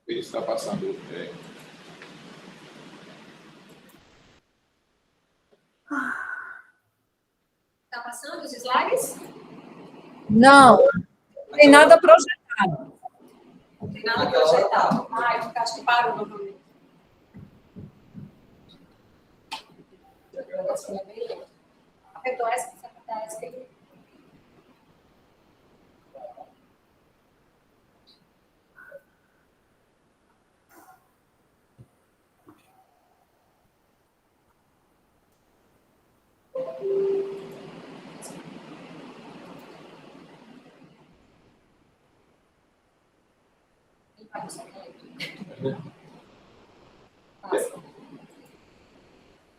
Ele está passando. Está passando os slides? Não, não tem nada projetado. Não tem nada projetado. Ah, eu acho que parou novamente. Apertou essa que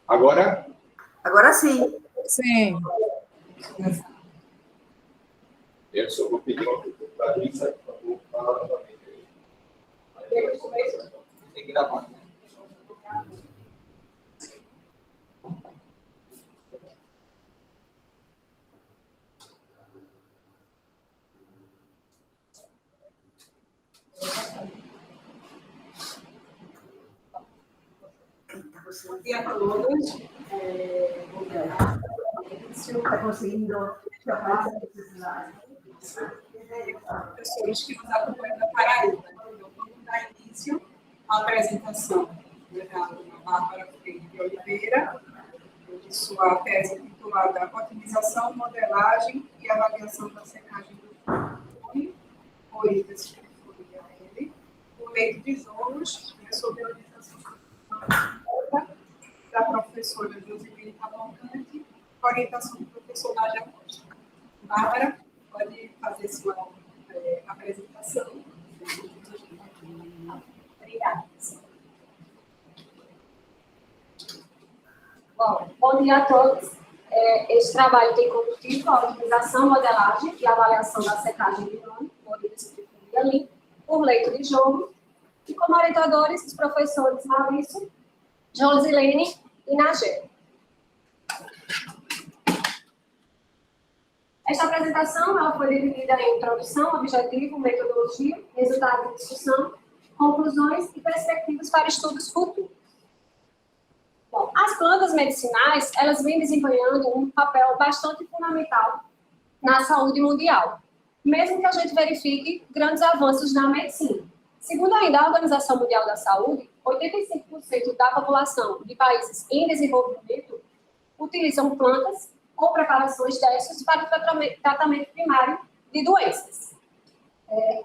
Agora? Agora sim. Sim. Eu só vou pedir uma coisa para a Lisa, por favor, falar novamente. Tem que gravar. Bom dia a todos. Está conseguindo chamar esses slides. Pessoas que nos acompanham da Paraíba. Então, vamos dar início à apresentação da Bárbara Freire de Oliveira, de sua tese titulada Otimização, Modelagem e Avaliação da Secagem do Fundo, Moídas de Folia L, o leito de zonas, sob a orientação da professora Joseline Cavalcante, orientação do professor Nádia Costa. Bárbara, pode fazer sua apresentação. Obrigada. Bom dia a todos. Este trabalho tem como título a Otimização, Modelagem e Avaliação da Secagem de Nome, Moídas de Folia L, por leito de jogo, e como orientadores os professores Maurício, Josilene e Nagé. Esta apresentação ela foi dividida em introdução, objetivo, metodologia, resultado de discussão, conclusões e perspectivas para estudos futuros. Bom, as plantas medicinais elas vêm desempenhando um papel bastante fundamental na saúde mundial, mesmo que a gente verifique grandes avanços na medicina. Segundo ainda a Organização Mundial da Saúde, 85% da população de países em desenvolvimento utilizam plantas ou preparações dessas para o tratamento primário de doenças.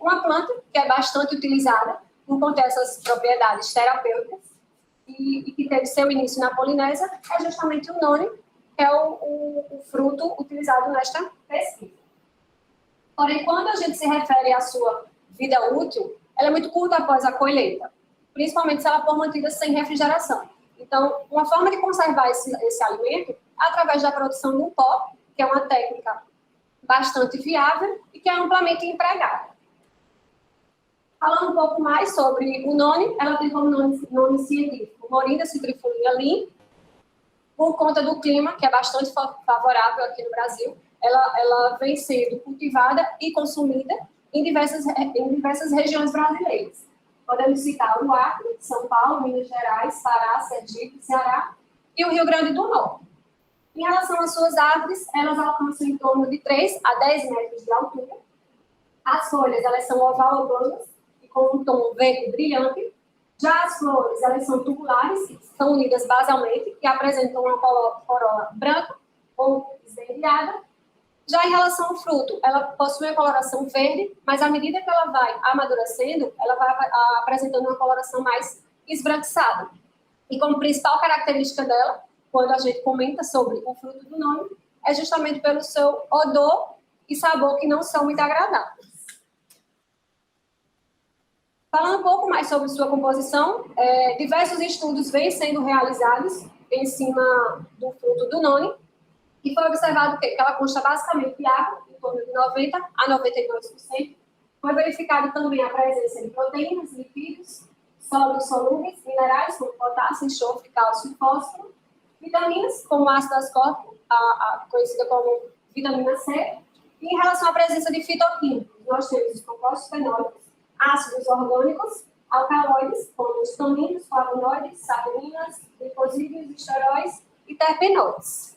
Uma planta que é bastante utilizada por ter essas propriedades terapêuticas e que teve seu início na Polinésia é justamente o noni, que é o fruto utilizado nesta pesquisa. Porém, quando a gente se refere à sua vida útil, ela é muito curta após a colheita, principalmente se ela for mantida sem refrigeração. Então, uma forma de conservar esse alimento é através da produção de um pó, que é uma técnica bastante viável e que é amplamente empregada. Falando um pouco mais sobre o noni, ela tem como nome científico Morinda citrifolia Linn. Por conta do clima, que é bastante favorável aqui no Brasil, ela vem sendo cultivada e consumida em diversas regiões brasileiras. Podemos citar o Acre, São Paulo, Minas Gerais, Pará, Sergipe, Ceará e o Rio Grande do Norte. Em relação às suas árvores, elas alcançam em torno de 3 a 10 metros de altura. As folhas elas são oval-oblongas e com um tom verde brilhante. Já as flores elas são tubulares, são unidas basalmente e apresentam uma corola branca ou esverdeada. Já em relação ao fruto, ela possui uma coloração verde, mas à medida que ela vai amadurecendo, ela vai apresentando uma coloração mais esbranquiçada. E como principal característica dela, quando a gente comenta sobre o fruto do noni, é justamente pelo seu odor e sabor que não são muito agradáveis. Falando um pouco mais sobre sua composição, diversos estudos vêm sendo realizados em cima do fruto do noni, e foi observado que ela consta basicamente de água, em torno de 90% a 92%. Foi verificado também a presença de proteínas, lipídios, sólidos solúveis, minerais como potássio, enxofre, cálcio e fósforo, vitaminas como ácido ascórbico, conhecida como vitamina C, e em relação à presença de fitoquímicos, nós temos os compostos fenólicos, ácidos orgânicos alcaloides, como os taninos, flavonoides, saboninas, gliposídeos, esteróis e terpenoides.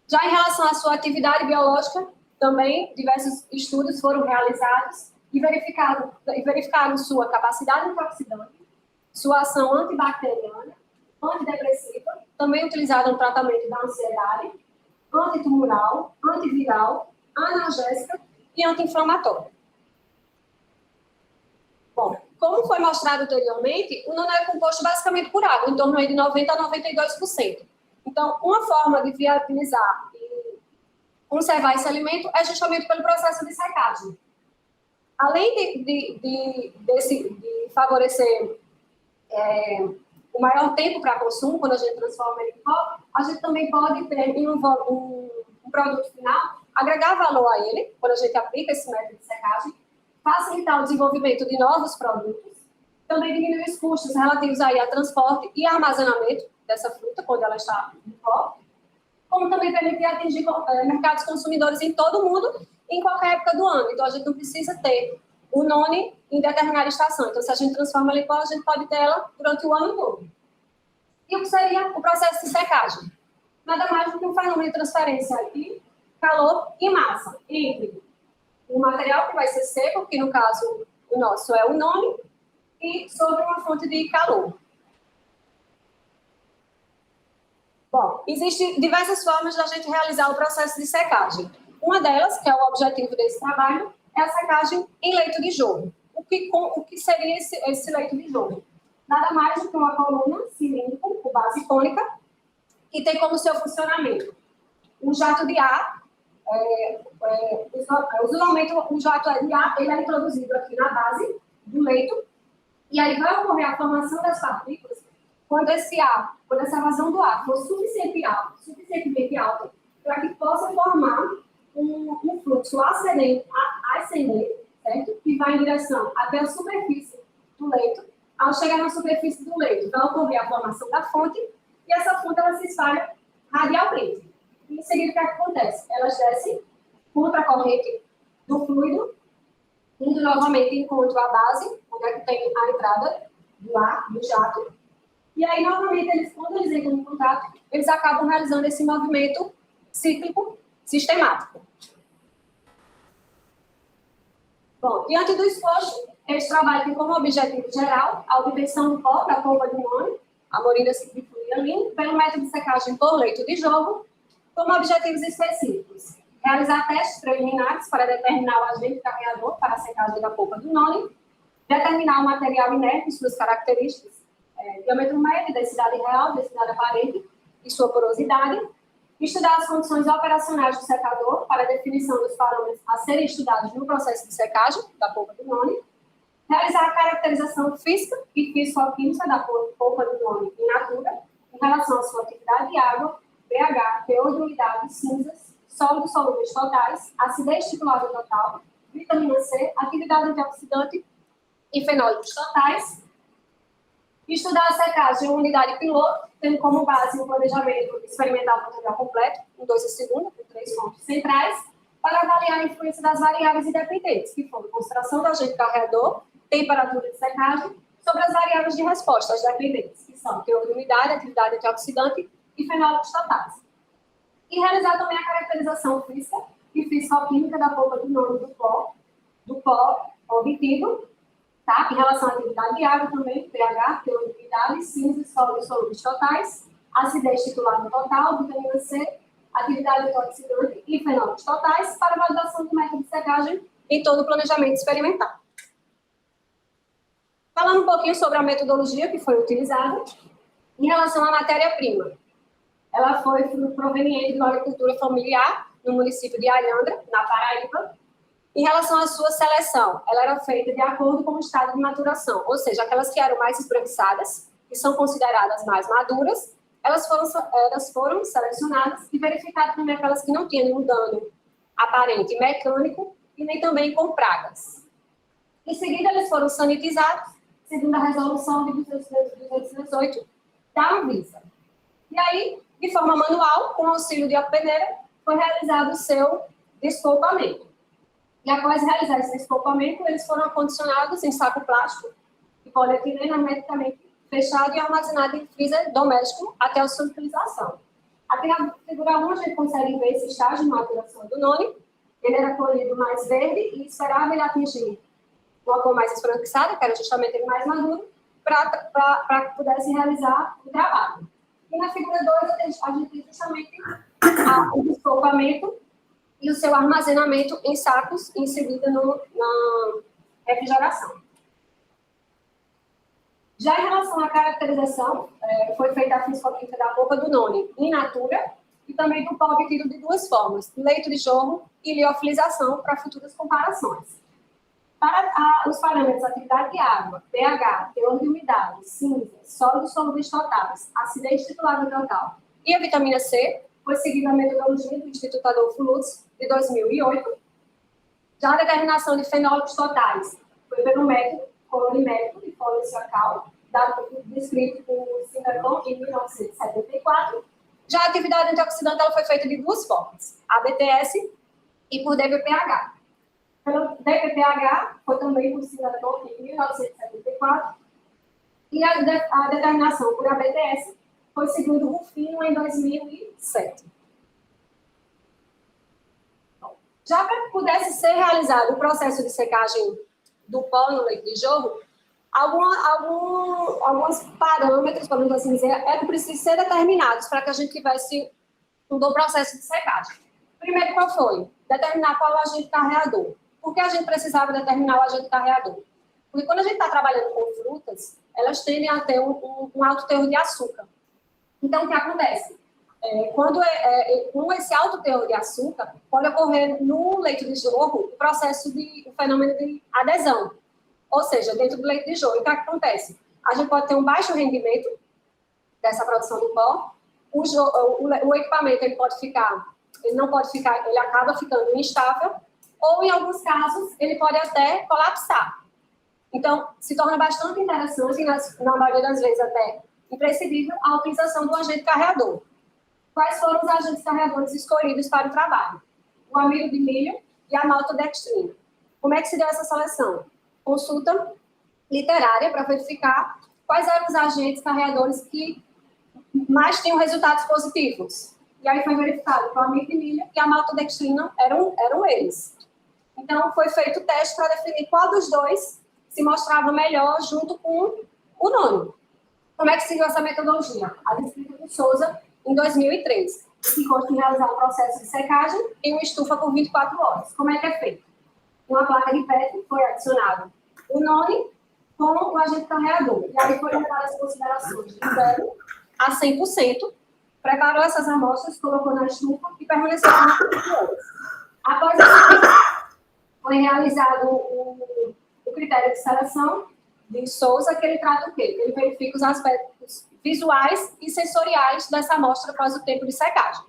Já em relação à sua atividade biológica, também diversos estudos foram realizados e verificaram sua capacidade antioxidante, sua ação antibacteriana, antidepressiva, também utilizada no tratamento da ansiedade, antitumoral, antiviral, analgésica e anti-inflamatória. Bom, como foi mostrado anteriormente, o nono é composto basicamente por água, em torno de 90% a 92%. Então, uma forma de viabilizar e conservar esse alimento é justamente pelo processo de secagem. Além de favorecer o maior tempo para consumo, quando a gente transforma ele em pó, a gente também pode ter em um produto final, agregar valor a ele, quando a gente aplica esse método de secagem, facilitar o desenvolvimento de novos produtos, também diminuir os custos relativos aí a transporte e armazenamento dessa fruta, quando ela está em pó, como também permitir atingir mercados consumidores em todo o mundo, em qualquer época do ano. Então, a gente não precisa ter o noni em determinada estação. Então, se a gente transforma ela em pó, a gente pode ter ela durante o ano todo. E o que seria o processo de secagem? Nada mais do que um fenômeno de transferência de calor e massa entre o material que vai ser seco, que no caso o nosso é o noni, e sobre uma fonte de calor. Bom, existem diversas formas de a gente realizar o processo de secagem. Uma delas, que é o objetivo desse trabalho, é a secagem em leito de jorro. O que seria esse leito de jorro? Nada mais do que uma coluna cilíndrica, com base cônica, que tem como seu funcionamento um jato de ar. Usualmente, o jato de ar ele é introduzido aqui na base do leito, e aí vai ocorrer a formação das partículas quando essa vazão do ar for suficientemente alta para que possa formar um fluxo ascendente, certo? Que vai em direção até a superfície do leito. Ao chegar na superfície do leito, vai ocorrer a formação da fonte, e essa fonte ela se espalha radialmente. E em seguida, o que acontece? Elas descem contra a corrente do fluido, indo novamente em encontro à base, onde é que tem a entrada do ar, do jato. E aí, novamente, quando eles entram em contato, eles acabam realizando esse movimento cíclico sistemático. Bom, diante do exposto, eles trabalham como objetivo geral a obtenção do pó da polpa de noni, a morília citrifulialina, pelo método de secagem por leito de jorro, como objetivos específicos. Realizar testes preliminares para determinar o agente carreador para a secagem da polpa do noni, determinar o material inerte e suas características, diâmetro médio, densidade real, densidade aparente e sua porosidade, estudar as condições operacionais do secador para a definição dos parâmetros a serem estudados no processo de secagem da polpa do noni, realizar a caracterização física e físico-química da polpa do noni in natura em relação à sua atividade de água, pH, teor de umidade, cinzas, sólidos solúveis totais, acidez titular total, vitamina C, atividade antioxidante e fenólicos totais. Estudar a secagem em unidade piloto, tendo como base o planejamento experimental material completo, em 2 segundos, com 3 pontos centrais, para avaliar a influência das variáveis independentes, que foram concentração do agente carreador, temperatura de secagem, sobre as variáveis de resposta, as dependentes, que são teor de umidade, atividade antioxidante e fenólicos totais. E realizar também a caracterização física e físico-química da polpa do noni do pó obtido, tá? Em relação à atividade de água também, pH, teor de umidade, cinzas, sólidos solúveis totais, acidez titular no total, vitamina C, atividade antioxidante e fenólicos totais, para validação do método de secagem em todo o planejamento experimental. Falando um pouquinho sobre a metodologia que foi utilizada, em relação à matéria-prima. Ela foi proveniente de uma agricultura familiar no município de Alhandra, na Paraíba. Em relação à sua seleção, ela era feita de acordo com o estado de maturação, ou seja, aquelas que eram mais esbranquiçadas, que são consideradas mais maduras, elas foram selecionadas e verificadas também aquelas que não tinham nenhum dano aparente mecânico e nem também com pragas. Em seguida, eles foram sanitizados, segundo a resolução de 218 da Anvisa. E aí, de forma manual, com auxílio de uma peneira, foi realizado o seu despolpamento. E após realizar esse despolpamento, eles foram acondicionados em saco plástico de polietileno hermeticamente fechado e armazenado em freezer doméstico até a sua utilização. Aqui na figura 1, a gente consegue ver esse estágio de maturação do noni. Ele era colhido mais verde e esperava ele atingir uma cor mais esbranquiçada, que era justamente ele mais maduro, para que pudesse realizar o trabalho. E na figura 2, a gente tem justamente o descopamento e o seu armazenamento em sacos em seguida na refrigeração. Já em relação à caracterização, foi feita a fisicoquímica da polpa do noni in natura e também do pó obtido de duas formas, leito de jorro e liofilização, para futuras comparações. Para os parâmetros atividade de água, pH, teor de umidade, cinza, sólidos solúveis totais, acidez titular total e a vitamina C, foi seguida a metodologia do Instituto Adolfo Lutz, de 2008. Já a determinação de fenólicos totais foi pelo método colorimétrico de fluorescencial, descrito por Sinderton em 1974. Já a atividade antioxidante ela foi feita de duas formas, ABTS e por DVPH. Pelo DVPH foi também por Sinderton em 1974 e a determinação por ABTS foi seguindo o Rufino em 2007. Já para que pudesse ser realizado o processo de secagem do pó no leito de jorro, alguns parâmetros, podemos assim dizer, eram precisos ser determinados para que a gente tivesse um bom processo de secagem. Primeiro, qual foi? Determinar qual é o agente carreador. Por que a gente precisava determinar o agente carreador? Porque quando a gente está trabalhando com frutas, elas tendem a ter um alto teor de açúcar. Então, o que acontece? Com esse alto teor de açúcar, pode ocorrer no leito de jorro o fenômeno de adesão. Ou seja, dentro do leito de jorro. Então, o que acontece? A gente pode ter um baixo rendimento dessa produção do pó. O equipamento ele acaba ficando instável, ou, em alguns casos, ele pode até colapsar. Então, se torna bastante interessante, na maioria das vezes até imprescindível, a utilização do agente carreador. Quais foram os agentes carreadores escolhidos para o trabalho? O amido de milho e a maltodextrina. Como é que se deu essa seleção? Consulta literária para verificar quais eram os agentes carreadores que mais tinham resultados positivos. E aí foi verificado que o amido de milho e a maltodextrina eram eles. Então, foi feito o teste para definir qual dos dois se mostrava melhor junto com o noni. Como é que se deu essa metodologia? A descrita por Souza, em 2003, que consta em realizar um processo de secagem em uma estufa por 24 horas. Como é que é feito? Uma placa de PET foi adicionado o noni com o agente carreador. E aí foi levado as considerações de 0 a 100%, preparou essas amostras, colocou na estufa e permaneceu por 24 horas. Após isso, foi realizado o critério de seleção de Souza, que ele trata o quê? Ele verifica os aspectos visuais e sensoriais dessa amostra após o tempo de secagem.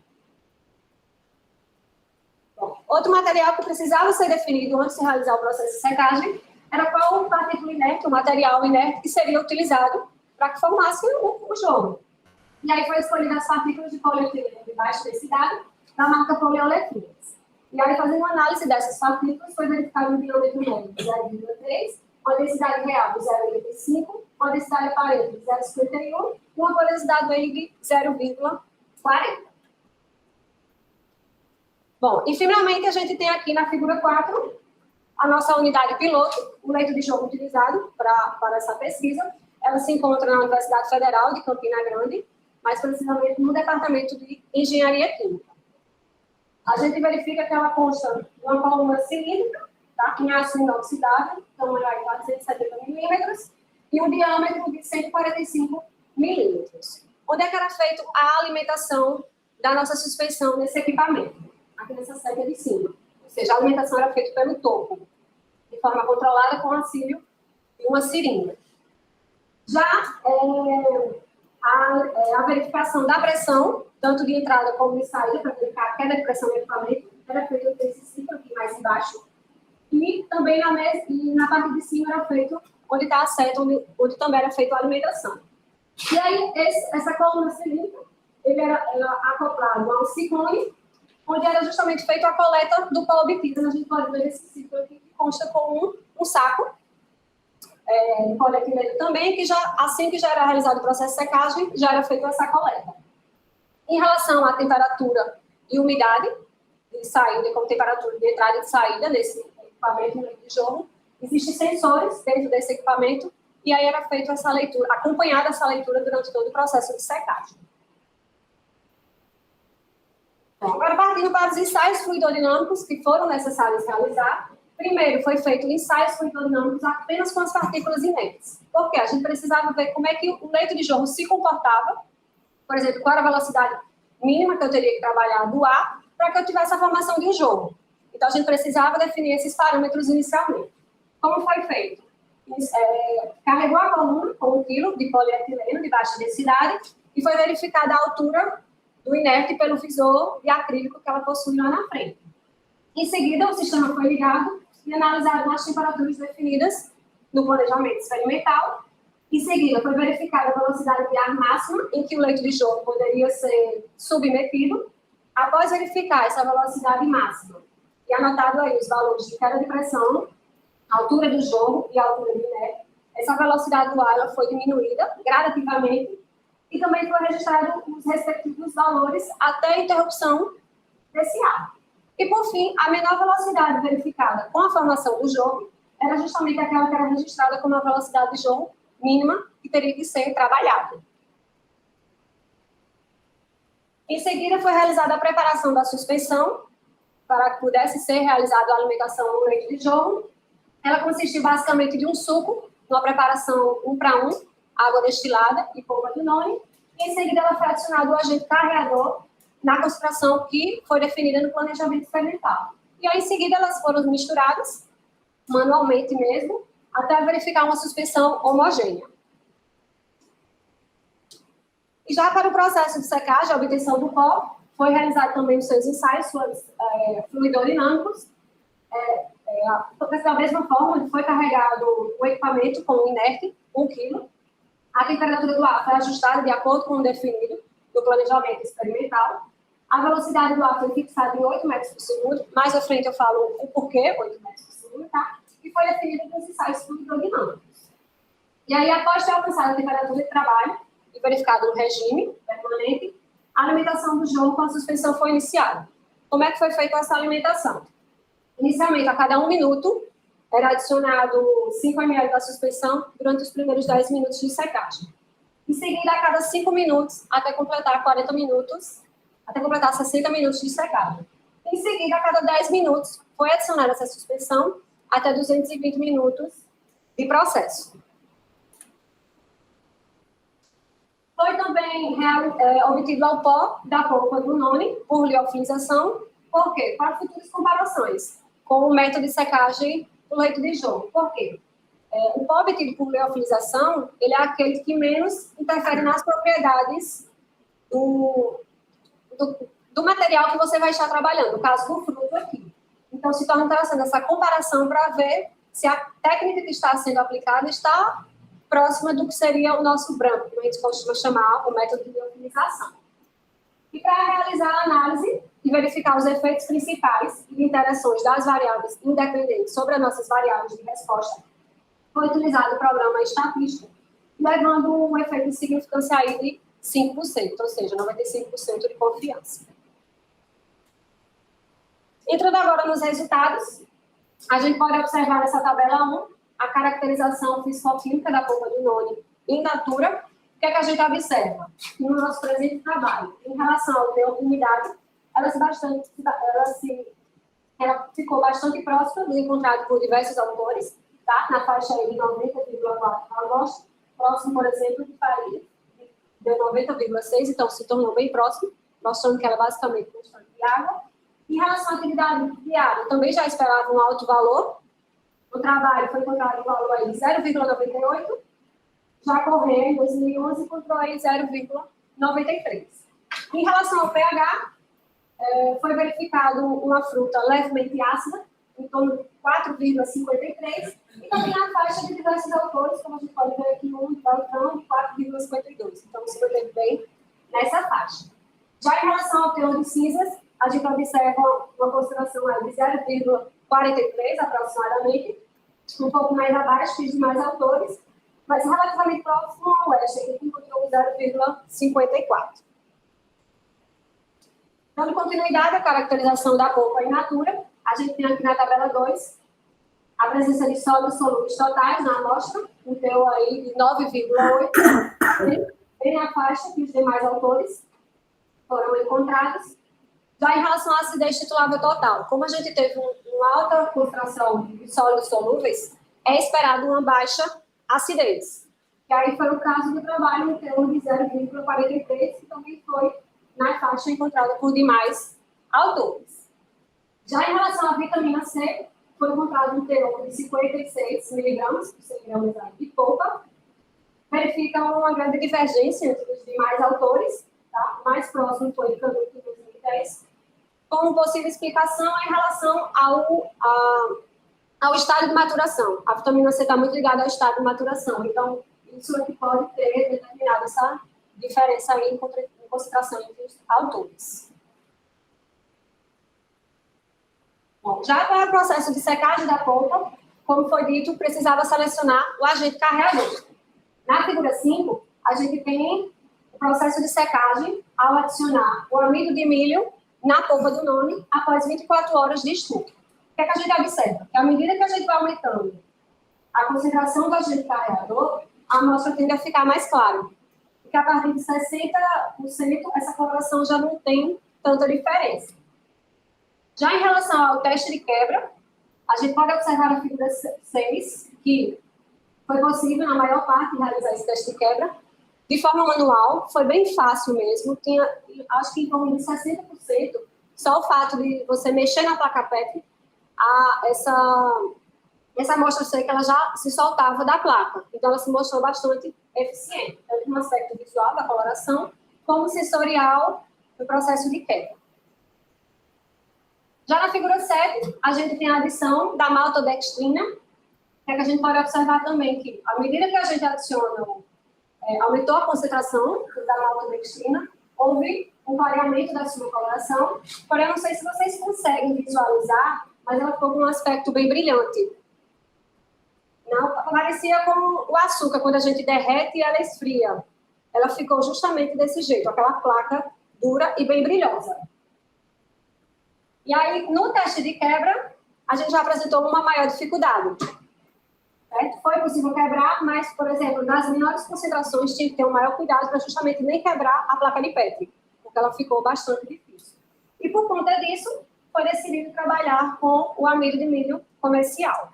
Bom, outro material que precisava ser definido antes de realizar o processo de secagem era qual partícula inerte, o material inerte que seria utilizado para que formasse o jorro. E aí foi escolhida as partículas de polietileno de baixa densidade da marca Polioletrinas. E aí, fazendo uma análise dessas partículas, foi verificado um diâmetro médio de 0,3, uma densidade real de 0,85, uma densidade aparente de 0,51 e uma porosidade do de 0,40. Bom, e finalmente a gente tem aqui na figura 4 a nossa unidade piloto, o leito de jorro utilizado para essa pesquisa. Ela se encontra na Universidade Federal de Campina Grande, mais precisamente no Departamento de Engenharia Química. A gente verifica que ela consta de uma coluna cilíndrica, tá? Em aço inoxidável, tamanho de 470 milímetros, e um diâmetro de 145 milímetros. Onde é que era feita a alimentação da nossa suspensão nesse equipamento? Aqui nessa seta de cima. Ou seja, a alimentação era feita pelo topo, de forma controlada com auxílio de uma seringa. Já a verificação da pressão, tanto de entrada como de saída, para verificar a queda de pressão do equipamento, era feito nesse ciclo aqui mais embaixo. E também na parte de cima era feito onde está a seta, onde também era feita a alimentação. E aí, essa coluna cilíndrica, ele era acoplado a um ciclone, onde era justamente feita a coleta do pó obtido. A gente pode ver esse ciclo aqui, que consta com um saco, de polietileno também, que já, assim que já era realizado o processo de secagem, já era feita essa coleta. Em relação à temperatura e umidade de saída, como temperatura de entrada e de saída nesse equipamento de jorro, existem sensores dentro desse equipamento e aí era feita essa leitura, acompanhada essa leitura durante todo o processo de secagem. Bom, agora partindo para os ensaios fluidodinâmicos que foram necessários realizar, primeiro foi feito ensaios fluidodinâmicos apenas com as partículas inertes. Por quê? A gente precisava ver como é que o leito de jorro se comportava, por exemplo, qual era a velocidade mínima que eu teria que trabalhar do ar para que eu tivesse a formação de um jorro. Então, a gente precisava definir esses parâmetros inicialmente. Como foi feito? Carregou a coluna com 1 kg de polietileno de baixa densidade e foi verificada a altura do inerte pelo visor de acrílico que ela possui lá na frente. Em seguida, o sistema foi ligado e analisado as temperaturas definidas no planejamento experimental. Em seguida, foi verificada a velocidade de ar máxima em que o leito de jorro poderia ser submetido. Após verificar essa velocidade máxima e anotado aí os valores de queda de pressão, a altura do jorro e a altura do inerte, essa velocidade do ar ela foi diminuída gradativamente e também foi registrado os respectivos valores até a interrupção desse ar. E, por fim, a menor velocidade verificada com a formação do jorro era justamente aquela que era registrada como a velocidade de jorro mínima que teria que ser trabalhada. Em seguida, foi realizada a preparação da suspensão para que pudesse ser realizada a alimentação no leito de jorro. Ela consistiu basicamente de um suco, uma preparação 1 para 1, água destilada e polpa de noni. E em seguida, ela foi adicionado o agente carreador na concentração que foi definida no planejamento experimental. E aí, em seguida, elas foram misturadas, manualmente mesmo, até verificar uma suspensão homogênea. E já para o processo de secagem, a obtenção do pó, foi realizado também os seus ensaios fluidodinâmicos. Da mesma forma, foi carregado o equipamento com inerte, 1 kg. A temperatura do ar foi ajustada de acordo com o definido do planejamento experimental. A velocidade do ar foi fixada em 8 metros por segundo. Mais à frente eu falo o porquê, 8 metros por segundo, tá? E foi definido nos ensaios fluidodinâmicos. E aí, após ter alcançado a temperatura de trabalho e verificado no regime permanente, a alimentação do jorro com a suspensão foi iniciada. Como é que foi feita essa alimentação? Inicialmente, a cada 1 minuto, era adicionado 5 ml da suspensão durante os primeiros 10 minutos de secagem. Em seguida, a cada 5 minutos, até completar 40 minutos, até completar 60 minutos de secagem. Em seguida, a cada 10 minutos, foi adicionada essa suspensão até 220 minutos de processo. Foi também obtido ao pó da polpa do noni por liofilização. Por quê? Para futuras comparações com o método de secagem do leito de jorro. Por quê? O pó obtido por liofilização, ele é aquele que menos interfere nas propriedades do material que você vai estar trabalhando, no caso do fruto aqui. Então, se torna interessante essa comparação para ver se a técnica que está sendo aplicada está próxima do que seria o nosso branco, que a gente costuma chamar o método de liofilização. E para realizar a análise e verificar os efeitos principais e interações das variáveis independentes sobre as nossas variáveis de resposta, foi utilizado o programa estatístico, levando um efeito de significância aí de 5%, ou seja, 95% de confiança. Entrando agora nos resultados, a gente pode observar nessa tabela 1 a caracterização fisicoquímica da polpa de noni in natura. O que é que a gente observa? No nosso presente trabalho, em relação ao teor de umidade, ela ficou bastante próxima do encontrado por diversos autores, tá? Na faixa de 90,4 para gosto, próximo, por exemplo, de Paris, deu 90,6, então se tornou bem próximo, mostrando que ela é basicamente constante de água. Em relação à atividade diária, também já esperava um alto valor. O trabalho foi encontrado um valor aí de 0,98, já correu em 2011 encontrou aí 0,93. Em relação ao pH, foi verificado uma fruta levemente ácida, em torno de 4,53, e também a faixa de diversos autores, como a gente pode ver aqui, um de 4,52. Então, se manteve bem nessa faixa. Já em relação ao teor de cinzas, a gente observa uma concentração de 0,43 aproximadamente, um pouco mais abaixo que os demais autores, mas relativamente próximo ao oeste, aqui que encontrou 0,54. Dando continuidade à caracterização da polpa in natura, a gente tem aqui na tabela 2 a presença de sólidos solúveis totais na amostra, um teor aí de 9,8, bem na faixa que os demais autores foram encontrados. Já em relação à acidez titulável total, como a gente teve uma alta concentração de sólidos solúveis, é esperado uma baixa acidez. Que aí foi o caso do trabalho no teor de 0,43, que também foi na faixa encontrada por demais autores. Já em relação à vitamina C, foi encontrado um teor de 56 miligramas por 100 gramas de polpa. Verifica uma grande divergência entre os demais autores, tá? O mais próximo foi o Canuto em 2010, como possível explicação em relação ao estado de maturação. A vitamina C está muito ligada ao estado de maturação, então isso é que pode ter determinado essa diferença aí em concentração entre os autores. Bom, já para o processo de secagem da polpa, como foi dito, precisava selecionar o agente carreador. Na figura 5, a gente tem o processo de secagem ao adicionar o amido de milho na polpa do nome após 24 horas de estudo. O que é que a gente observa? Que à medida que a gente vai aumentando a concentração do agente carreador, a amostra tende a ficar mais clara. Porque a partir de 60%, essa coloração já não tem tanta diferença. Já em relação ao teste de quebra, a gente pode observar na figura 6 que foi possível, na maior parte, realizar esse teste de quebra de forma manual, foi bem fácil mesmo, tinha, acho que em torno de 60%, só o fato de você mexer na placa PET, essa amostra seca ela já se soltava da placa, então ela se mostrou bastante eficiente, tanto no aspecto visual da coloração, como sensorial do processo de quebra. Já na figura 7, a gente tem a adição da maltodextrina, que a gente pode observar também que, à medida que a gente adiciona, aumentou a concentração da maltodextrina, houve um variamento da sua coloração, porém, eu não sei se vocês conseguem visualizar, mas ela ficou com um aspecto bem brilhante. Não, parecia como o açúcar, quando a gente derrete e ela esfria. Ela ficou justamente desse jeito, aquela placa dura e bem brilhosa. E aí, no teste de quebra, a gente já apresentou uma maior dificuldade. Certo? Foi possível quebrar, mas, por exemplo, nas menores concentrações tinha que ter um maior cuidado para justamente nem quebrar a placa de Petri, porque ela ficou bastante difícil. E por conta disso, foi decidido trabalhar com o amido de milho comercial.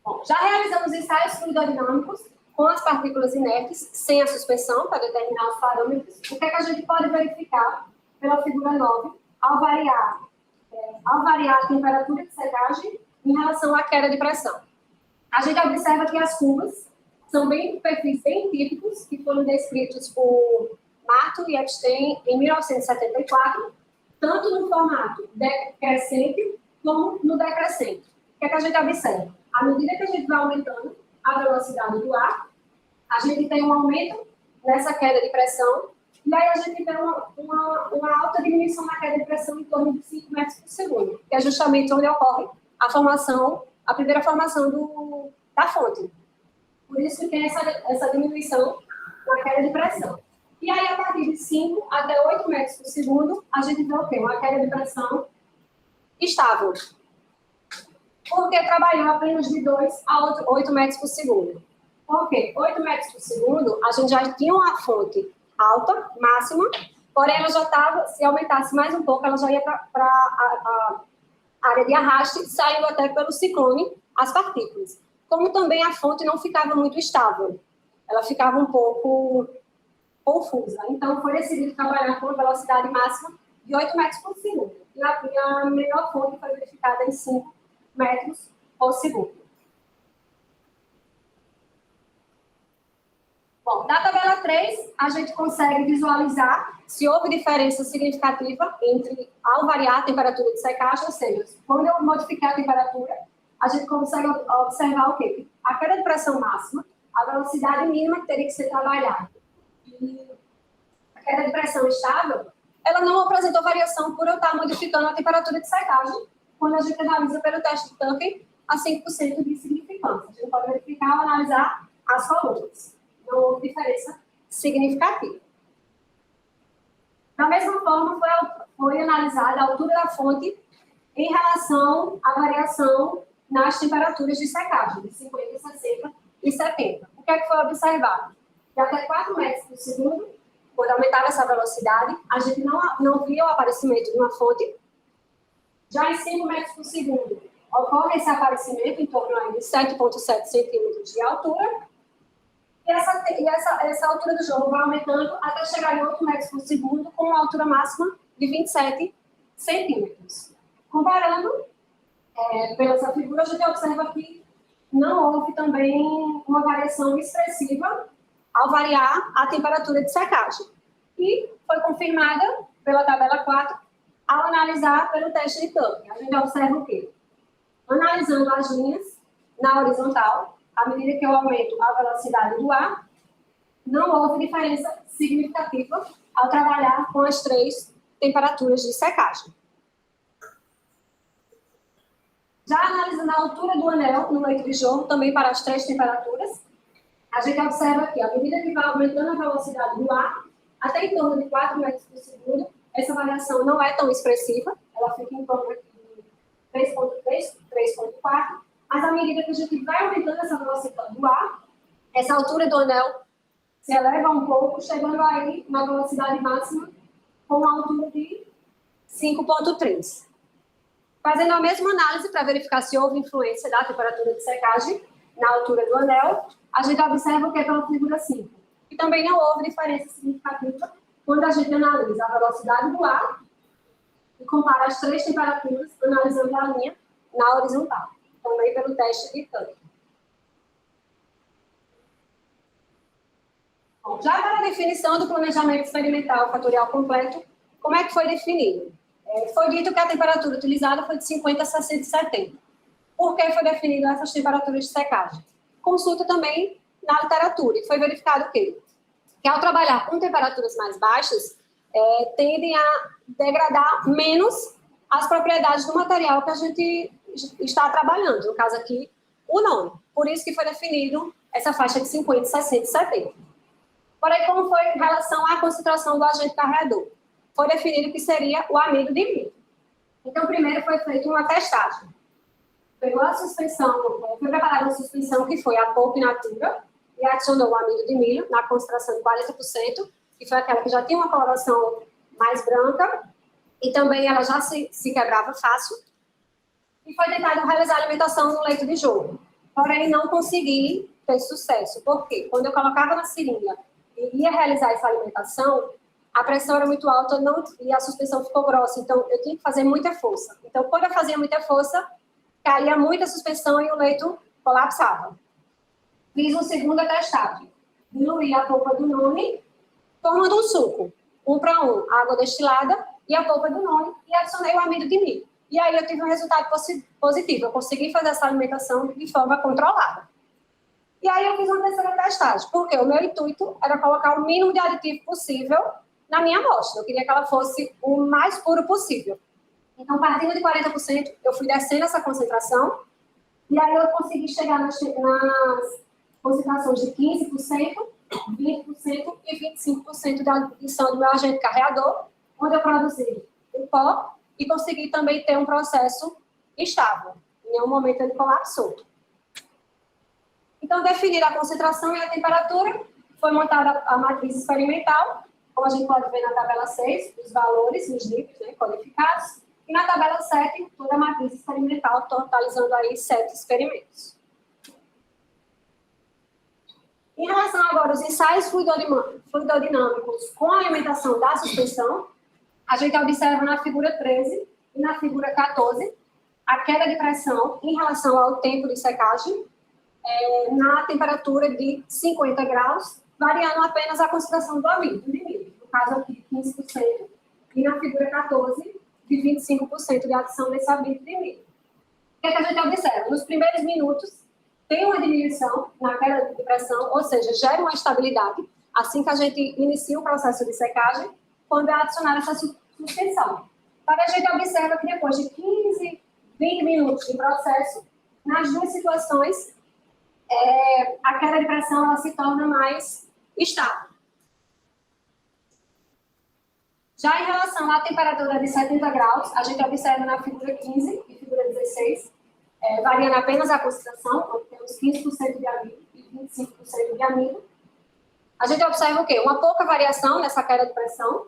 Bom, já realizamos ensaios fluidodinâmicos com as partículas inertes, sem a suspensão, para determinar os parâmetros. O que é que a gente pode verificar pela figura 9, ao variar a temperatura de secagem em relação à queda de pressão. A gente observa que as curvas são perfis bem típicos, que foram descritos por Marto e Epstein em 1974, tanto no formato decrescente como no decrescente. O que é que a gente observa? À medida que a gente vai aumentando a velocidade do ar, a gente tem um aumento nessa queda de pressão, e aí a gente tem uma alta diminuição na queda de pressão em torno de 5 metros por segundo, que é justamente onde ocorre a primeira formação da fonte. Por isso que tem essa diminuição na queda de pressão. E aí, a partir de 5 até 8 metros por segundo, a gente vê o quê? Uma queda de pressão estável. Porque trabalhou apenas de 2 a 8 metros por segundo. Por quê? 8 metros por segundo, a gente já tinha uma fonte alta, máxima, porém ela já estava, se aumentasse mais um pouco, ela já ia para a área de arraste, saindo até pelo ciclone as partículas. Como também a fonte não ficava muito estável, ela ficava um pouco confusa. Então, foi decidido trabalhar com a velocidade máxima de 8 metros por segundo. E a melhor fonte foi verificada em 5 metros por segundo. Bom, na tabela 3, a gente consegue visualizar se houve diferença significativa ao variar a temperatura de secagem, ou seja, quando eu modificar a temperatura, a gente consegue observar o quê? A queda de pressão máxima, a velocidade mínima que teria que ser trabalhada. E a queda de pressão estável, ela não apresentou variação por eu estar modificando a temperatura de secagem, quando a gente analisa pelo teste de Tucker, a 5% de significância. A gente pode verificar ou analisar as colunas. Não houve diferença significativa. Da mesma forma, foi analisada a altura da fonte em relação à variação nas temperaturas de secagem, de 50, 60 e 70. O que é que foi observado? De até 4 metros por segundo, quando aumentava essa velocidade, a gente não via o aparecimento de uma fonte. Já em 5 metros por segundo, ocorre esse aparecimento em torno de 7,7 centímetros de altura. E essa altura do jogo vai aumentando até chegar em 8 metros por segundo, com uma altura máxima de 27 centímetros. Comparando, pela figura, a gente observa que não houve também uma variação expressiva ao variar a temperatura de secagem. E foi confirmada pela tabela 4 ao analisar pelo teste de Tucker. A gente observa o quê? Analisando as linhas na horizontal, à medida que eu aumento a velocidade do ar, não houve diferença significativa ao trabalhar com as 3 temperaturas de secagem. Já analisando a altura do anel no leito de jogo, também para as 3 temperaturas, a gente observa que, à medida que vai aumentando a velocidade do ar, até em torno de 4 metros por segundo, essa variação não é tão expressiva, ela fica em torno de 3,3, 3,4, mas à medida que a gente vai aumentando essa velocidade do ar, essa altura do anel se eleva um pouco, chegando aí na velocidade máxima com uma altura de 5,3. Fazendo a mesma análise para verificar se houve influência da temperatura de secagem na altura do anel, a gente observa que é pela figura 5. E também não houve diferença significativa quando a gente analisa a velocidade do ar e compara as 3 temperaturas, analisando a linha na horizontal, também pelo teste de Tucker. Bom, já para a definição do planejamento experimental fatorial completo, como é que foi definido? Foi dito que a temperatura utilizada foi de 50 a 670. Por que foi definido essas temperaturas de secagem? Consulta também na literatura e foi verificado o quê? Que ao trabalhar com temperaturas mais baixas, tendem a degradar menos as propriedades do material que a gente está trabalhando, no caso aqui, o nome. Por isso que foi definido essa faixa de 50, 60 e 70. Porém, como foi em relação à concentração do agente carreador? Foi definido que seria o amido de milho. Então, primeiro foi feita uma testagem. Pegou a suspensão, foi preparada uma suspensão que foi a polpa in natura e adicionou o amido de milho na concentração de 40%, que foi aquela que já tinha uma coloração mais branca e também ela já se quebrava fácil. E foi tentado realizar a alimentação no leito de jogo. Porém, não consegui ter sucesso. Por quê? Quando eu colocava na seringa e ia realizar essa alimentação, a pressão era muito alta e a suspensão ficou grossa, então eu tinha que fazer muita força. Então, quando eu fazia muita força, caía muita suspensão e o leito colapsava. Fiz uma segunda testagem. Diluí a polpa do nome, formando um suco. 1 para 1, água destilada e a polpa do nome, e adicionei o amido de milho. E aí eu tive um resultado positivo. Eu consegui fazer essa alimentação de forma controlada. E aí eu fiz uma terceira testagem, porque o meu intuito era colocar o mínimo de aditivo possível na minha amostra. Eu queria que ela fosse o mais puro possível. Então, partindo de 40%, eu fui descendo essa concentração, e aí eu consegui chegar nas concentrações de 15%, 20% e 25% da adição do meu agente carreador, onde eu produzi o pó e consegui também ter um processo estável. Em nenhum momento ele colapsou. Então, definir a concentração e a temperatura, foi montada a matriz experimental, como a gente pode ver na tabela 6, os valores nos níveis, né, codificados, e na tabela 7, toda a matriz experimental, totalizando aí 7 experimentos. Em relação agora aos ensaios fluidodinâmicos com a alimentação da suspensão, a gente observa na figura 13 e na figura 14 a queda de pressão em relação ao tempo de secagem na temperatura de 50 graus, variando apenas a concentração do amido de milho. No caso aqui, 15%, e na figura 14, de 25% de adição desse amido de milho. O que é que a gente observa? Nos primeiros minutos, tem uma diminuição na queda de pressão, ou seja, gera uma estabilidade, assim que a gente inicia o processo de secagem, quando é adicionada essa suspensão. Para a gente observa que depois de 15, 20 minutos de processo, nas duas situações, a queda de pressão ela se torna mais estável. Já em relação à temperatura de 70 graus, a gente observa na figura 15 e figura 16, variando apenas a concentração, onde temos 15% de amido e 25% de amido. A gente observa o quê? Uma pouca variação nessa queda de pressão,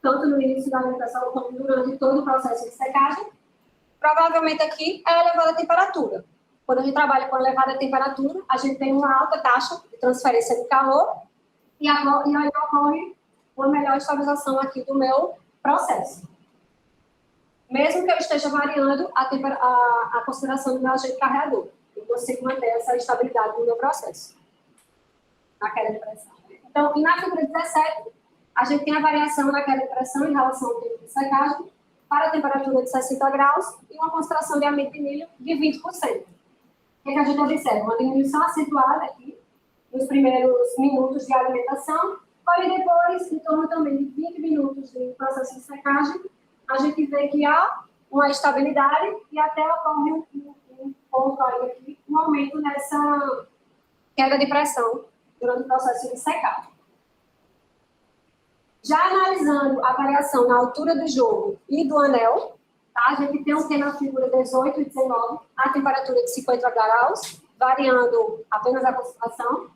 tanto no início da alimentação como durante todo o processo de secagem. Provavelmente aqui é a elevada temperatura. Quando a gente trabalha com elevada temperatura, a gente tem uma alta taxa de transferência de calor e aí ocorre uma melhor estabilização aqui do meu processo. Mesmo que eu esteja variando a consideração do meu agente carreador, eu consigo manter essa estabilidade no meu processo, na queda de pressão. Então, e na figura 17, a gente tem a variação da queda de pressão em relação ao tempo de secagem para a temperatura de 60 graus e uma concentração de amido de milho de 20%. O que a gente observa? Uma diminuição acentuada aqui nos primeiros minutos de alimentação, porém depois, em torno também de 20 minutos de processo de secagem, a gente vê que há uma estabilidade e até ocorre um ponto aí aqui, um aumento nessa queda de pressão durante o processo de secagem. Já analisando a variação na altura do jogo e do anel, tá? A gente tem o que na figura 18 e 19, a temperatura de 50 graus, variando apenas a concentração.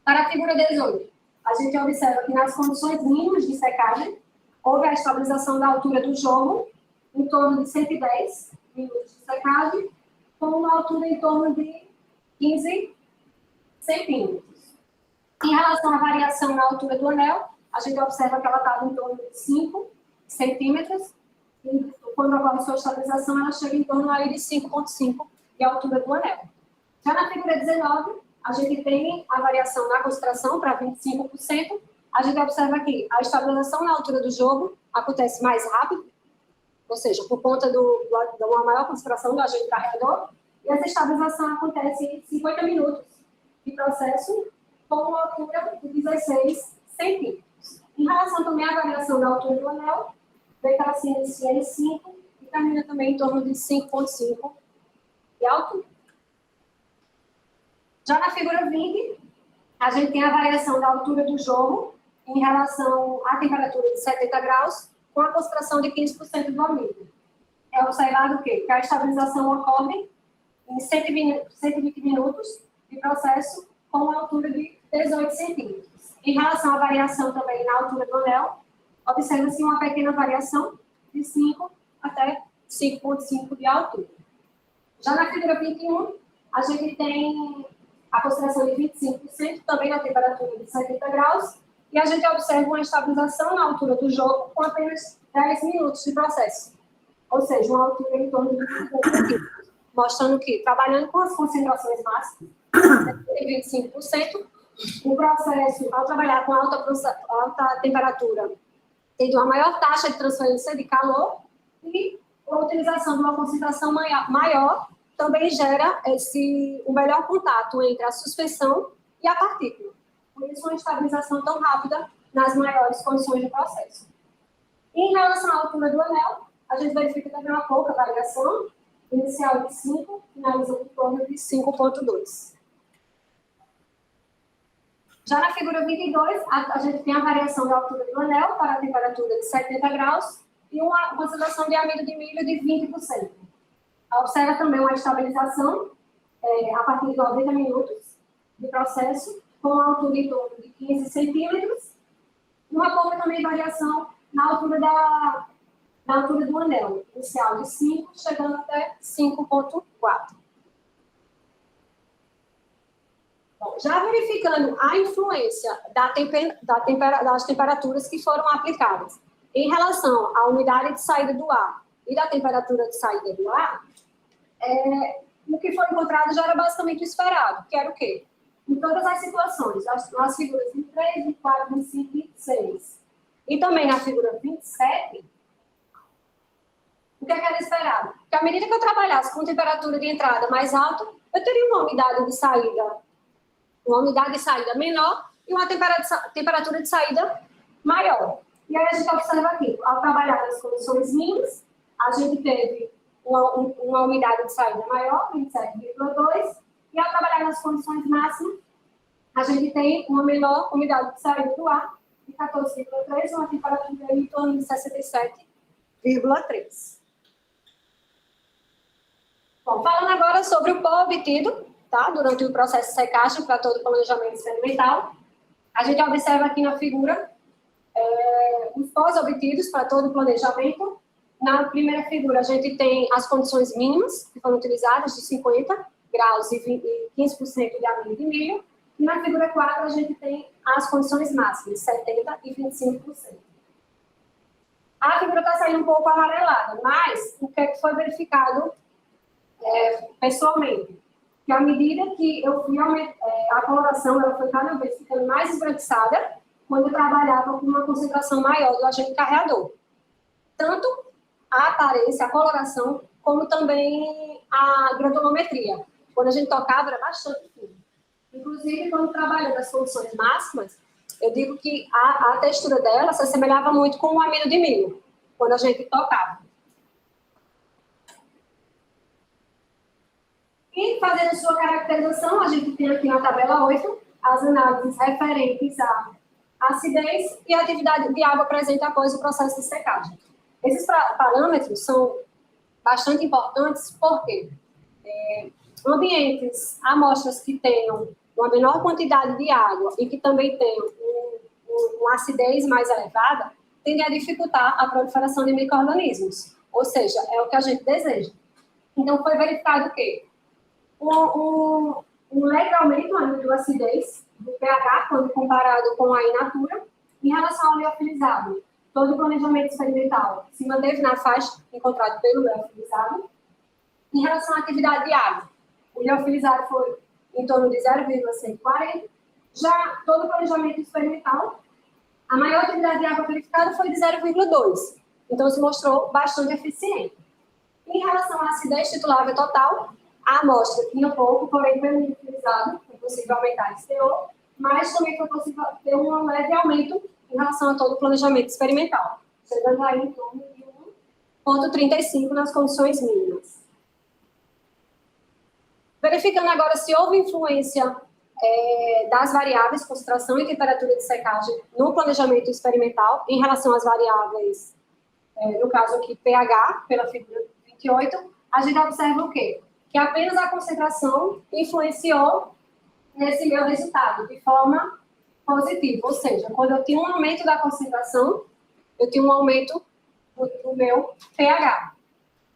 Para a figura 18, a gente observa que nas condições mínimas de secagem, houve a estabilização da altura do jogo, em torno de 110 minutos de secagem, com uma altura em torno de 15 centímetros. Em relação à variação na altura do anel, a gente observa que ela estava em torno de 5 centímetros, e quando ocorre sua estabilização, ela chega em torno aí de 5,5 de altura do anel. Já na figura 19, a gente tem a variação na concentração para 25%. A gente observa aqui a estabilização na altura do jogo acontece mais rápido, ou seja, por conta de uma maior concentração do agente carregador, e essa estabilização acontece em 50 minutos de processo com uma altura de 16 centímetros. Em relação também à variação da altura do anel, vê que ela se inicia em 5 e termina também em torno de 5,5 de altura. Já na figura 20, a gente tem a variação da altura do jogo em relação à temperatura de 70 graus, com a concentração de 15% do amido. É observado o quê? Que a estabilização ocorre em 120 minutos de processo com uma altura de 18 centímetros. Em relação à variação também na altura do anel, observa-se uma pequena variação de 5 até 5,5 de altura. Já na figura 21, a gente tem a concentração de 25%, também na temperatura de 70 graus, e a gente observa uma estabilização na altura do jogo com apenas 10 minutos de processo. Ou seja, uma altura em torno de 25%, mostrando que, trabalhando com as concentrações máximas, de 25%, o processo, ao trabalhar com alta temperatura, tem uma maior taxa de transferência de calor e a utilização de uma concentração maior também gera um melhor contato entre a suspensão e a partícula. Por isso, uma estabilização tão rápida nas maiores condições de processo. E em relação à altura do anel, a gente verifica também uma pouca variação, inicial de 5, finalizando em torno de 5,2. Já na figura 22, a gente tem a variação da altura do anel para a temperatura de 70 graus e uma concentração de amido de milho de 20%. Observa também uma estabilização a partir de 90 minutos de processo, com uma altura em torno de 15 centímetros, e uma pouca também variação na altura do anel, inicial de 5, chegando até 5,4. Bom, já verificando a influência das temperaturas que foram aplicadas em relação à umidade de saída do ar e da temperatura de saída do ar, o que foi encontrado já era basicamente o esperado, que era o quê? Em todas as situações, nas figuras 23, 24, 25 e 26. E também na figura 27, o que era esperado? Que à medida que eu trabalhasse com temperatura de entrada mais alta, eu teria uma umidade de saída menor e uma temperatura de saída maior. E aí a gente observa aqui, ao trabalhar nas condições mínimas, a gente teve uma umidade de saída maior, 27,2, e ao trabalhar nas condições máximas, a gente tem uma menor umidade de saída do ar, de 14,3, uma temperatura em torno de 67,3. Bom, falando agora sobre o pó obtido, tá, durante o processo de secagem para todo o planejamento experimental, a gente observa aqui na figura os pós obtidos para todo o planejamento. Na primeira figura, a gente tem as condições mínimas que foram utilizadas, de 50 graus e 15% de amido de milho. E na figura 4, a gente tem as condições máximas, 70% e 25%. A figura está saindo um pouco amarelada, mas o que é que foi verificado pessoalmente? Que à medida que eu fui a coloração, ela foi cada vez ficando mais esbranquiçada quando eu trabalhava com uma concentração maior do agente carreador. Tanto a aparência, a coloração, como também a granulometria. Quando a gente tocava, era bastante fino. Inclusive, quando trabalhando nas condições máximas, eu digo que a textura dela se assemelhava muito com o amido de milho, quando a gente tocava. E fazendo sua caracterização, a gente tem aqui na tabela 8 as análises referentes à acidez e a atividade de água presente após o processo de secagem. Esses parâmetros são bastante importantes porque ambientes, amostras que tenham uma menor quantidade de água e que também tenham uma acidez mais elevada, tendem a dificultar a proliferação de micro-organismos. Ou seja, é o que a gente deseja. Então, foi verificado que um leve aumento ainda da acidez do pH, quando comparado com a in natura, em relação ao liofilizado. Todo o planejamento experimental se manteve na faixa encontrada pelo liofilizado. Em relação à atividade de água, o liofilizado foi em torno de 0,140. Já todo o planejamento experimental, a maior atividade de água verificada foi de 0,2. Então, se mostrou bastante eficiente. Em relação à acidez titulável total, a amostra tinha pouco, porém, pelo liofilizado, foi possível aumentar esse teor, mas também foi possível ter um leve aumento em relação a todo o planejamento experimental, chegando aí em torno de 1,35 nas condições mínimas. Verificando agora se houve influência das variáveis concentração e temperatura de secagem no planejamento experimental em relação às variáveis, no caso aqui pH, pela figura 28, a gente observa o quê? Que apenas a concentração influenciou nesse meu resultado de forma positiva, ou seja, quando eu tinha um aumento da concentração, eu tinha um aumento do meu pH.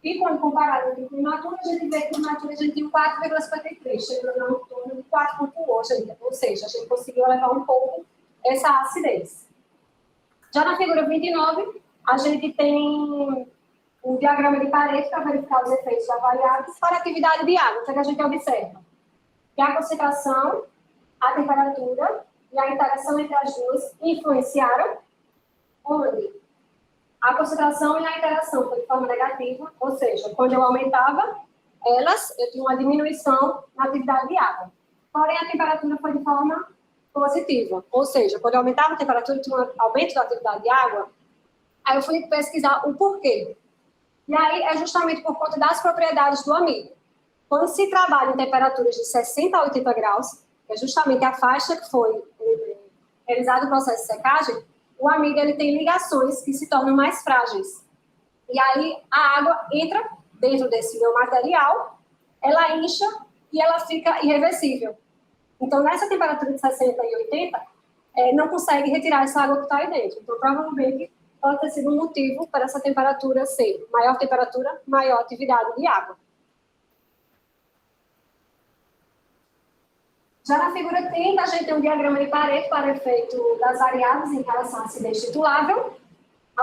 E quando comparado com o natura, a gente vê que o natura a gente tem 4,53, chegando em torno de 4,8, ou seja, a gente conseguiu elevar um pouco essa acidez. Já na figura 29, a gente tem um diagrama de Pareto para verificar os efeitos avaliados para a atividade de água. Então, a gente observa que a concentração, a temperatura e a interação entre as duas influenciaram onde a concentração e a interação foi de forma negativa, ou seja, quando eu aumentava elas, eu tinha uma diminuição na atividade de água. Porém, a temperatura foi de forma positiva, ou seja, quando eu aumentava a temperatura, eu tinha um aumento da atividade de água. Aí eu fui pesquisar o porquê. E aí é justamente por conta das propriedades do amido. Quando se trabalha em temperaturas de 60 a 80 graus, que é justamente a faixa que foi realizado o processo de secagem, o amido ele tem ligações que se tornam mais frágeis. E aí a água entra dentro desse meu material, ela incha e ela fica irreversível. Então, nessa temperatura de 60 e 80, não consegue retirar essa água que está aí dentro. Então, provavelmente, pode ter sido um motivo para essa temperatura ser maior temperatura, maior atividade de água. Já na figura 30, a gente tem um diagrama de Pareto para efeito das variáveis em relação à acidez titulável.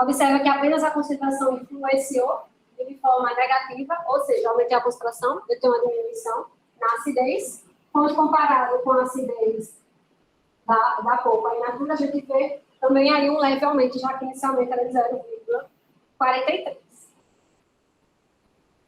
Observa que apenas a concentração influenciou de forma negativa, ou seja, aumentei a concentração, eu tenho uma diminuição na acidez. Quando comparado com a acidez da polpa in natura, a gente vê também aí um leve aumento, já que inicialmente era de 0,43.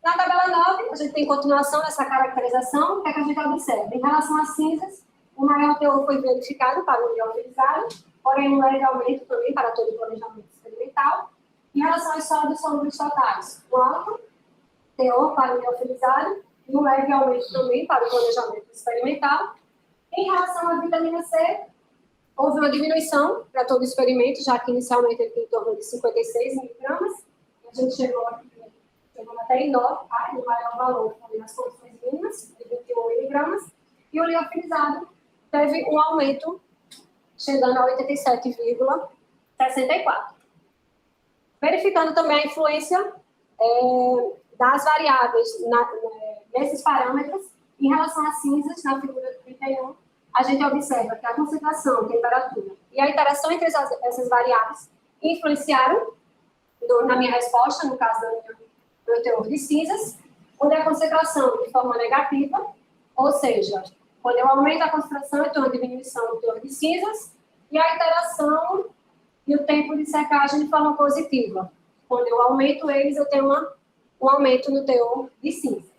Na tabela 9, a gente tem continuação dessa caracterização. O que é que a gente observa? Em relação às cinzas, o maior teor foi verificado para o liofilizado, porém um leve aumento também para todo o planejamento experimental. Em relação aos sólidos solúveis totais, o alto teor para o liofilizado e um leve aumento também para o planejamento experimental. Em relação à vitamina C, houve uma diminuição para todo o experimento, já que inicialmente ele tem em torno de 56 miligramas, a gente chegou até em 9, tá? E o maior valor foi nas condições mínimas, de 21 miligramas, e o liofilizado teve um aumento chegando a 87,64. Verificando também a influência das variáveis nesses parâmetros, em relação às cinzas, na figura 31, a gente observa que a concentração, a temperatura e a interação entre essas variáveis influenciaram na minha resposta, no caso do meu teor de cinzas, onde a concentração de forma negativa, ou seja, quando eu aumento a concentração, eu tenho uma diminuição do teor de cinzas, e a interação e o tempo de secagem de forma positiva. Quando eu aumento eles, eu tenho um aumento no teor de cinzas.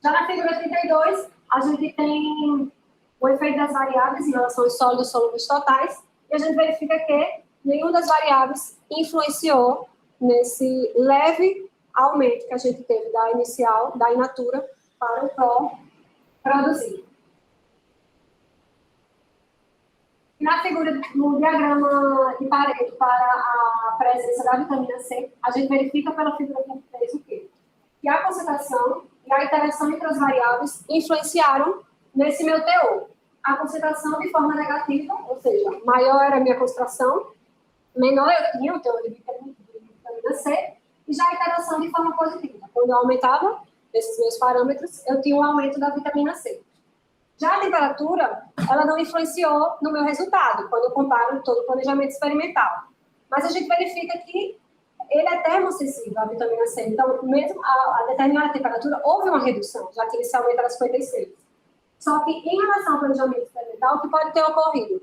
Já na figura 32, a gente tem o efeito das variáveis em relação aos sólidos e solúveis totais, e a gente verifica que nenhuma das variáveis influenciou nesse leve aumento que a gente teve da inicial, da in natura, para o pró produzido. E na figura, no diagrama de Pareto para a presença da vitamina C, a gente verifica pela figura 23 o quê? Que a concentração e a interação entre as variáveis influenciaram nesse meu teor. A concentração de forma negativa, ou seja, maior era a minha concentração, menor eu tinha o teor de vitamina C, e já a interação de forma positiva. Quando eu aumentava esses meus parâmetros, eu tinha um aumento da vitamina C. Já a temperatura, ela não influenciou no meu resultado, quando eu comparo todo o planejamento experimental. Mas a gente verifica que ele é termossensível à vitamina C. Então, mesmo a determinada temperatura, houve uma redução, já que inicialmente era 56. Só que, em relação ao planejamento experimental, o que pode ter ocorrido?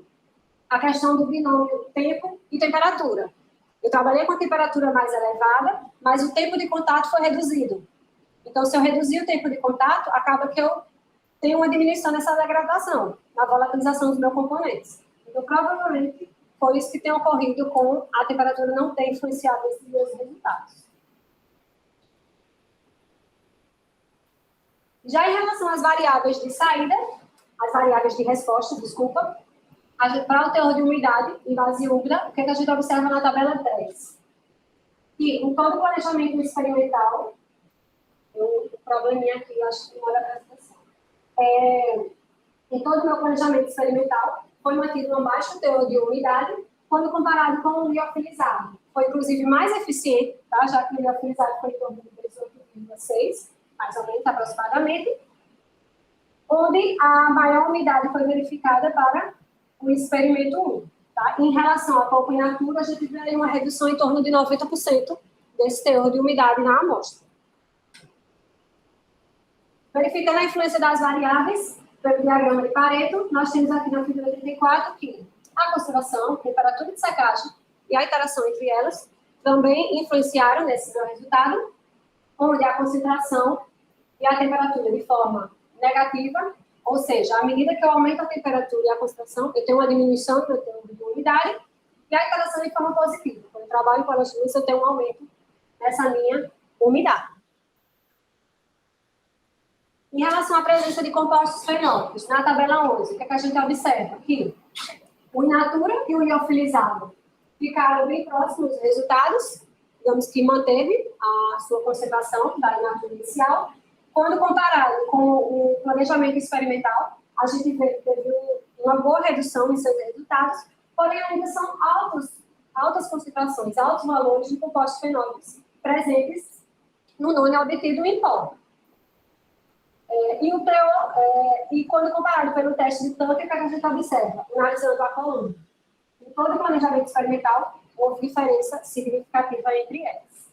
A questão do binômio tempo e temperatura. Eu trabalhei com a temperatura mais elevada, mas o tempo de contato foi reduzido. Então, se eu reduzir o tempo de contato, acaba que eu tenho uma diminuição nessa degradação, na volatilização dos meus componentes. Então, provavelmente, foi isso que tem ocorrido com a temperatura não ter influenciado esses meus resultados. Já em relação às variáveis de saída, as variáveis de resposta, desculpa, para o teor de umidade em base úmida, o que a gente observa na tabela 10? Que em todo o planejamento experimental, o probleminha aqui, acho que não era a apresentação, em todo o meu planejamento experimental, foi mantido um baixo teor de umidade quando comparado com o liofilizado. Foi, inclusive, mais eficiente, tá? Já que o liofilizado foi em torno de 18,6, mais ou menos, aproximadamente, onde a maior umidade foi verificada para o experimento 1. Tá? Em relação à polpa in natura, a gente vê uma redução em torno de 90% desse teor de umidade na amostra. Verificando a influência das variáveis pelo diagrama de Pareto, nós temos aqui na figura 34 que a concentração, temperatura de secagem e a interação entre elas também influenciaram nesse meu resultado, onde a concentração e a temperatura de forma negativa, ou seja, à medida que eu aumento a temperatura e a concentração, eu tenho uma diminuição do teor de umidade, e a interação de forma positiva. Quando eu trabalho com elas duas, eu tenho um aumento nessa minha umidade. Em relação à presença de compostos fenólicos, na tabela 11, o que a gente observa? Que o in natura e o liofilizado ficaram bem próximos dos resultados, digamos que manteve a sua concentração da in natura inicial. Quando comparado com o planejamento experimental, a gente teve uma boa redução em seus resultados, porém ainda são altas concentrações, altos valores de compostos fenólicos presentes no nônio obtido em pó. E quando comparado pelo teste de tanque, o que a gente observa? Analisando a coluna. Em todo o planejamento experimental, houve diferença significativa entre elas.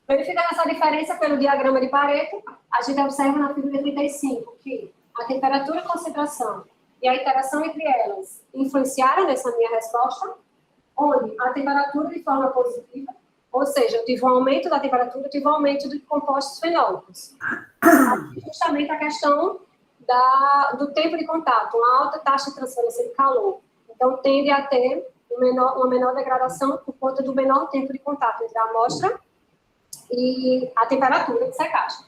Verificando essa diferença pelo diagrama de Pareto, a gente observa na figura 35 que a temperatura, a concentração e a interação entre elas influenciaram nessa minha resposta, onde a temperatura de forma positiva, ou seja, eu tive um aumento da temperatura, eu tive um aumento de compostos fenólicos. Justamente a questão do tempo de contato, uma alta taxa de transferência de calor. Então, tende a ter uma menor degradação por conta do menor tempo de contato entre a amostra e a temperatura de secagem.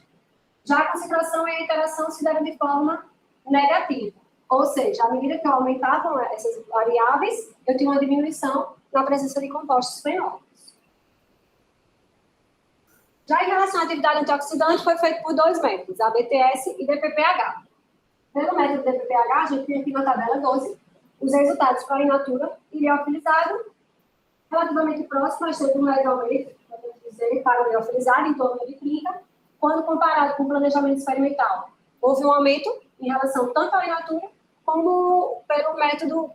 Já a concentração e a interação se deram de forma negativa. Ou seja, à medida que eu aumentava essas variáveis, eu tinha uma diminuição na presença de compostos fenólicos. Já em relação à atividade antioxidante, foi feito por 2 métodos, a BTS e DPPH. Pelo método DPPH, a gente tem aqui na tabela 12 os resultados para a in natura e liofilizado, relativamente próximo, mas teve um leve aumento, podemos dizer, para o liofilizado, em torno de 30, quando comparado com o planejamento experimental. Houve um aumento em relação tanto à in natura como pelo método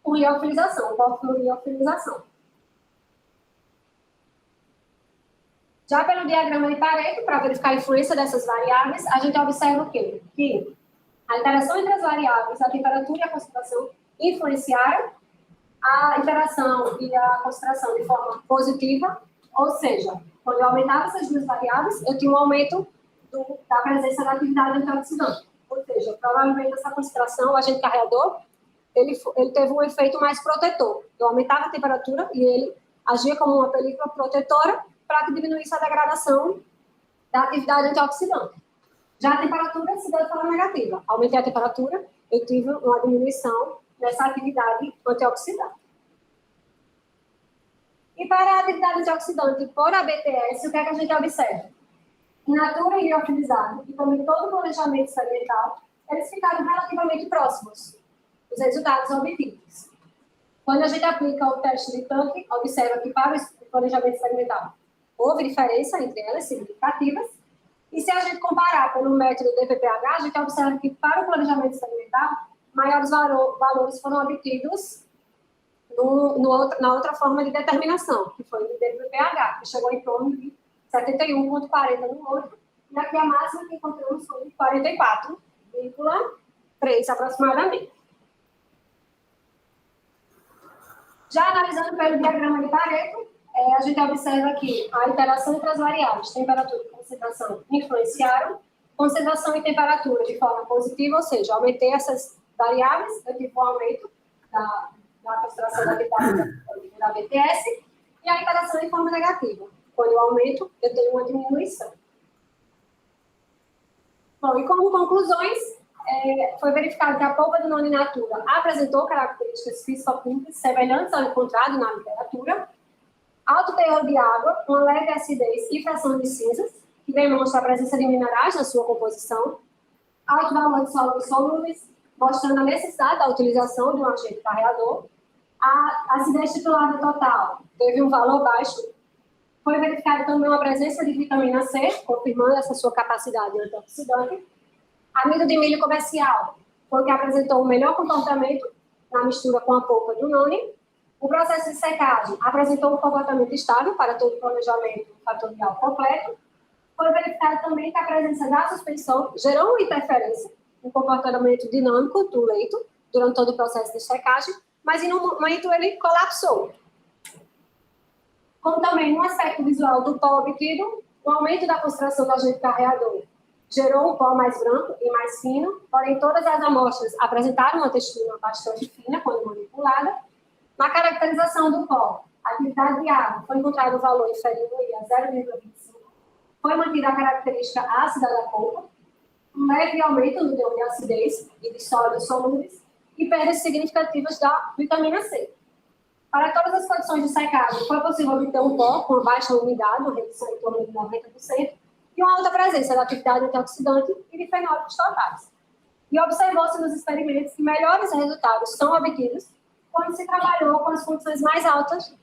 por liofilização, por liofilização. Já pelo diagrama de Pareto, para verificar a influência dessas variáveis, a gente observa o quê? Que a interação entre as variáveis, a temperatura e a concentração, influenciaram a interação e a concentração de forma positiva, ou seja, quando eu aumentava essas 2 variáveis, eu tinha um aumento da presença da atividade antioxidante. Ou seja, provavelmente essa concentração, o agente carreador, ele teve um efeito mais protetor. Eu aumentava a temperatura e ele agia como uma película protetora para que diminuísse a degradação da atividade antioxidante. Já a temperatura se deu de forma negativa. Aumentei a temperatura, eu tive uma diminuição nessa atividade antioxidante. E para a atividade antioxidante por ABTS, o que é que a gente observa? In natura e liofilizado, e também todo o planejamento experimental, eles ficaram relativamente próximos, os resultados obtidos. Quando a gente aplica o teste de tanque, observa que para o planejamento experimental houve diferença entre elas, significativas, e se a gente comparar pelo método DPPH, a gente observa que para o planejamento experimental, maiores valores foram obtidos na outra forma de determinação, que foi o DPPH, que chegou em torno de 71,40 no outro, e aqui a máxima que encontramos foi 44,3 aproximadamente. Já analisando pelo diagrama de Pareto, a gente observa que a interação entre as variáveis, temperatura e concentração, influenciaram concentração e temperatura de forma positiva, ou seja, aumentei essas variáveis, eu tive um aumento da concentração da BTS, e a interação de forma negativa. Quando eu aumento, eu tenho uma diminuição. Bom, e como conclusões, foi verificado que a polpa do nano in natura apresentou características físico-químicas semelhantes ao encontrado na literatura, alto teor de água, uma leve acidez e fração de cinzas, que demonstra a presença de minerais na sua composição, alto valor de sólidos solúveis, mostrando a necessidade da utilização de um agente carreador, a acidez titulada total teve um valor baixo, foi verificada também uma presença de vitamina C, confirmando essa sua capacidade antioxidante. Amido de milho comercial foi o que apresentou o melhor comportamento na mistura com a polpa do noni. O processo de secagem apresentou um comportamento estável para todo o planejamento fatorial completo. Foi verificado também que a presença da suspensão gerou uma interferência no comportamento dinâmico do leito durante todo o processo de secagem, mas em um momento ele colapsou. Como também no aspecto visual do pó obtido, o aumento da concentração do agente carreador gerou um pó mais branco e mais fino, porém todas as amostras apresentaram uma textura bastante fina quando manipulada. Na caracterização do pó, a atividade de água foi encontrado o valor inferior a 0,25, foi mantida a característica ácida da polpa, um leve aumento no teor de acidez e de sólidos solúveis e perdas significativas da vitamina C. Para todas as condições de secagem, foi possível obter um pó com baixa umidade, uma redução em torno de 90%, e uma alta presença da atividade antioxidante e de fenólicos totais. E observou-se nos experimentos que melhores resultados são obtidos quando se trabalhou com as condições mais altas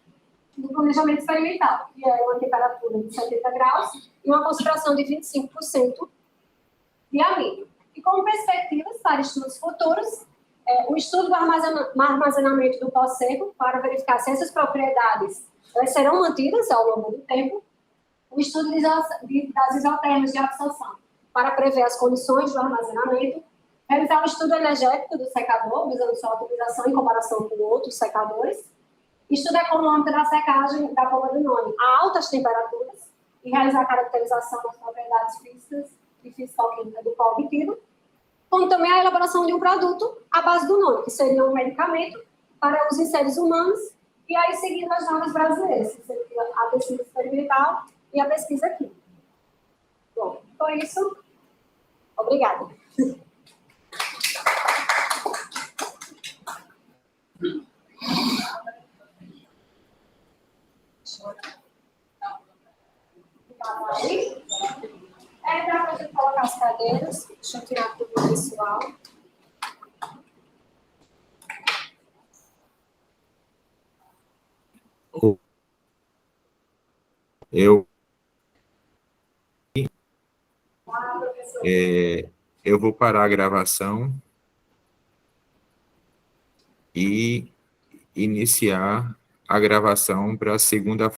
do planejamento experimental, que é uma temperatura de 70 graus e uma concentração de 25% de amido. E como perspectivas para estudos futuros, o estudo do armazenamento do pó seco para verificar se essas propriedades elas serão mantidas ao longo do tempo, o estudo das isotermas de absorção para prever as condições do armazenamento, realizar o estudo energético do secador, visando sua utilização em comparação com outros secadores, estudo econômico da secagem da polpa do noni a altas temperaturas e realizar a caracterização das propriedades físicas e físico-químicas do pó obtido, como também a elaboração de um produto à base do noni, que seria um medicamento para uso em seres humanos, e aí seguindo as normas brasileiras, que seria a pesquisa experimental e a pesquisa aqui. Bom, por isso, obrigada. É para a gente colocar as cadeiras. Deixa eu tirar tudo pessoal. Eu vou parar a gravação e iniciar a gravação para a segunda